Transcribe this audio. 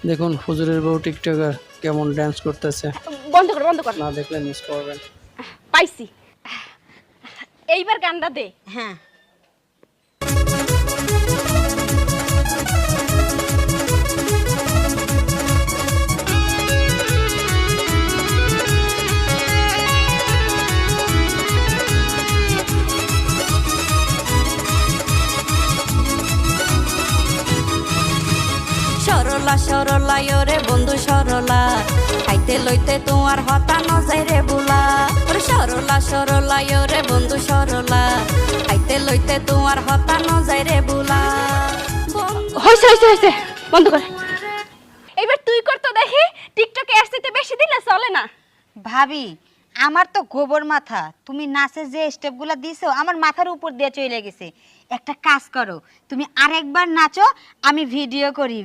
দেখুন হুজুরের বউ টিকটকার কেমন ডান্স করতেছে। বন্ধ কর বন্ধ কর। না দেখলে মিস করবেন। পাইছি, এইবার গানটা দে। হ্যাঁ সরলা সরলা রে বন্ধু সরলা খাইতে লইতে তোমার হতানো যায় রে বুলা। ওরে সরলা সরলা রে বন্ধু সরলা খাইতে লইতে তোমার হতানো যায় রে বুলা। হইছে হইছে হইছে, বন্ধ কর। এইবার তুই কর তো দেখি, টিকটকে আসতে বেশি দিলে চলে না। ভাবি আমার তো গোবর মাথা, তুমি নাচের যে স্টেপগুলো দিছো আমার মাথার উপর দিয়ে চলে গেছে। একটা কাজ করো, তুমি আরেকবার নাচো, আমি ভিডিও করি।